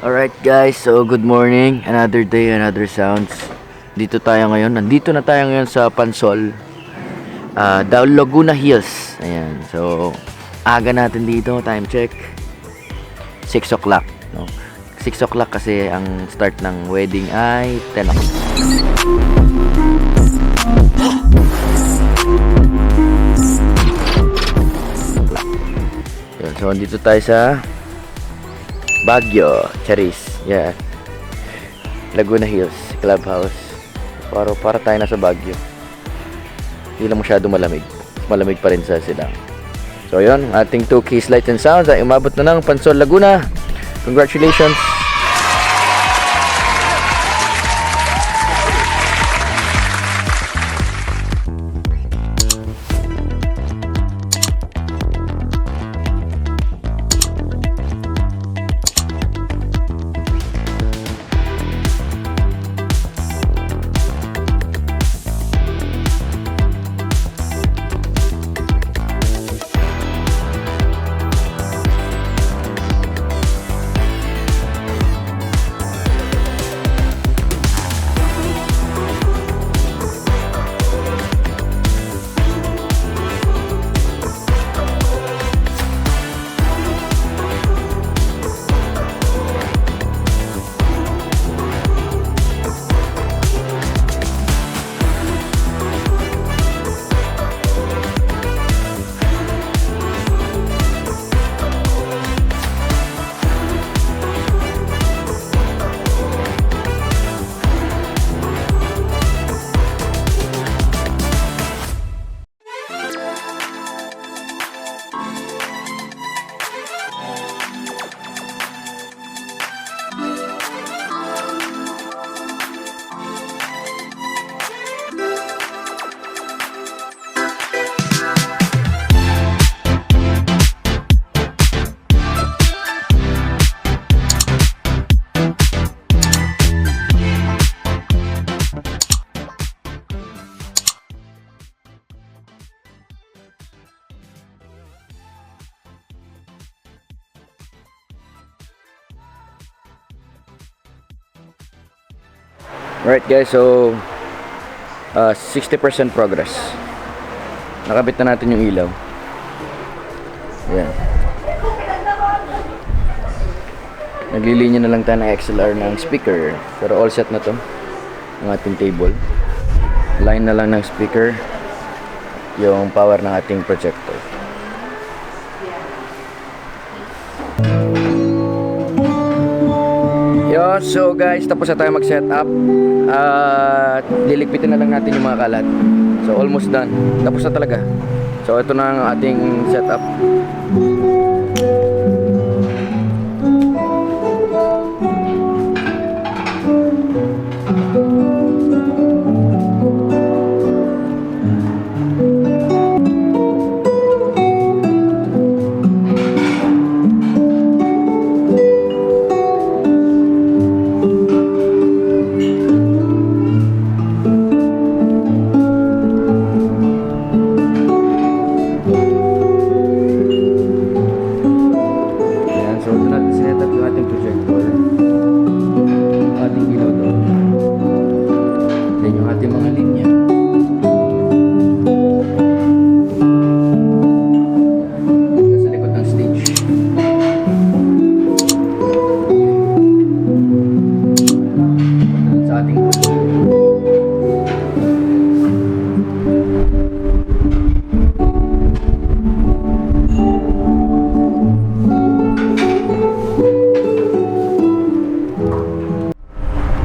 Alright guys, so good morning. Another day, another sounds. Dito tayo ngayon. Nandito na tayo ngayon sa Pansol, Laguna Hills. Ayan, so aga natin dito. Time check 6 o'clock, no? 6 o'clock kasi ang start ng wedding ay 10 o'clock. So dito tayo sa Baguio, Charis. Yeah. Laguna Hills Clubhouse. Para tayo nasa Baguio. Hindi lang masyado malamig. Malamig pa rin sa Silang. So yun, ating 2 Keys Lights and Sounds ay umabot na ng Pansol, Laguna. Congratulations. Alright guys, so 60% progress. Nakabit na natin yung ilaw. Ayan. Naglilinya na lang tayo ng XLR ng speaker. Pero all set na to ang ating table. Line na lang ng speaker yung power ng ating projector. Yo, so guys, tapos na tayo mag-set up. Liligpitin na lang natin yung mga kalat. So almost done. Tapos na talaga. So ito na ang ating setup.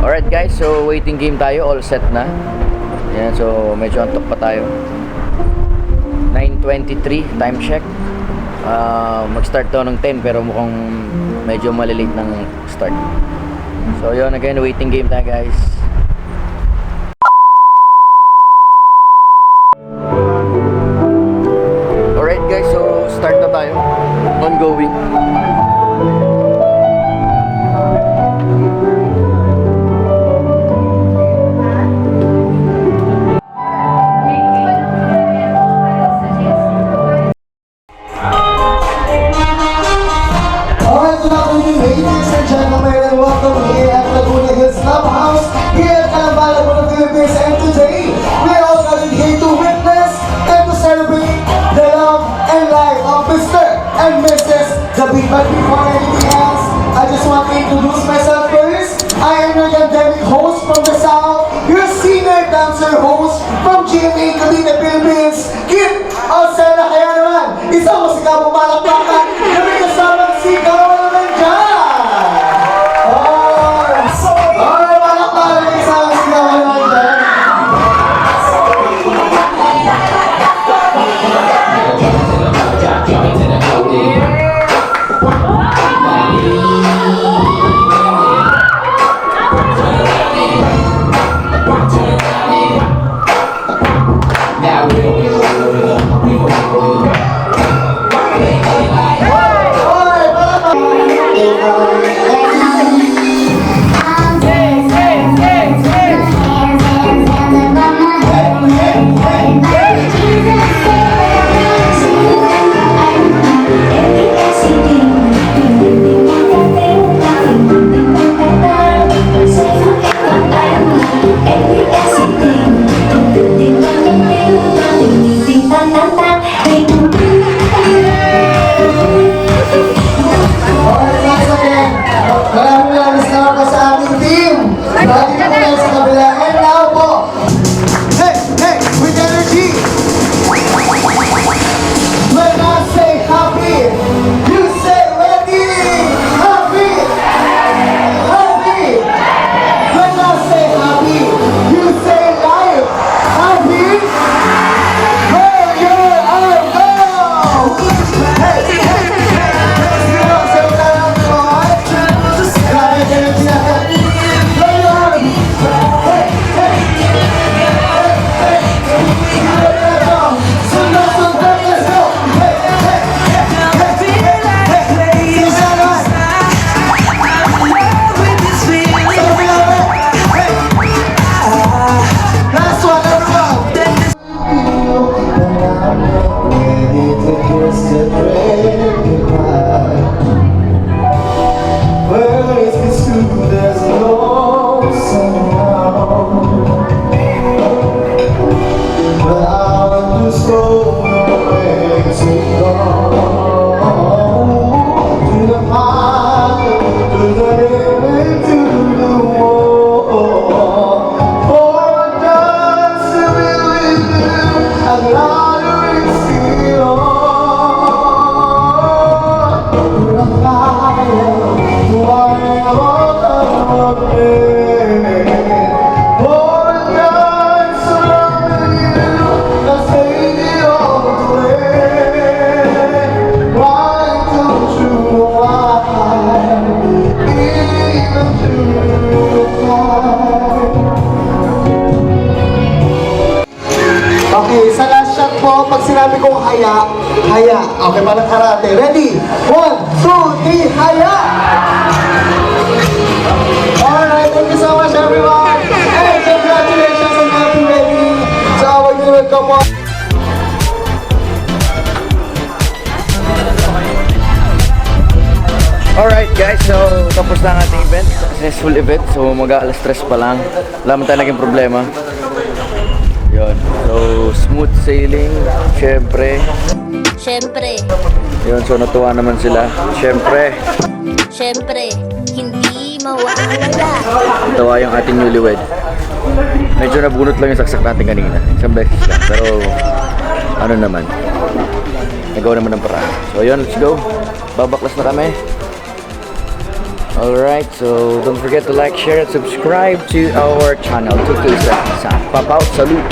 Alright guys, so waiting game tayo, all set na. Yan, so medyo antok pa tayo. 9:23 time check. Mag-start daw ng 10 pero mukhang medyo malilate ng start. So yun, again, waiting game tayo guys. Alright guys, so start na tayo. Ongoing. GMA Cavite, Philippines, Kit Alcena. Kaya naman, isang musikabong malakpakan na may kasamang sigaw naman dyan. Malakpakan may kasamang sigaw naman dyan. Maraming salamat po sa ating team. Lagi po tayo sa kabila. And now po, hey, with energy. When I say happy, you say ready. Happy, happy. When I say happy, you say live. Happy. Hey, yeah, I go. Hey, let's go. Say that out loud. Grabe energy natin. Play on. Hey. Sunod, let's go. Last one, everyone. Well, it's been smooth as no sound, but I want to slow away to go to the heart, to the limit, to the wall. For a dance with you, I'd rather see on. To the fire, okay, sa last shot po, pag sinabi kong haya. Okay, parang karate. Ready? 1, 2, 3, haya! Alright, thank you so much everyone! And congratulations on happy wedding sa our new couple! Alright guys, so tapos na ang ating event, successful event. So mag-aalas 3 pa lang. Wala man tayo naging problema. Yun, so smooth sailing, syempre. Yun, so natuwa naman sila. Syempre, hindi mawawala. natuwa yung ating newlywed. Medyo nabunot lang yung saksak natin kanina. Isang beses lang, pero ano naman, nagawa naman ng paraan. So yun, let's go. Babaklas na kami. Alright, so don't forget to like, share, and subscribe to our channel. 2K sa Pop Out Salute!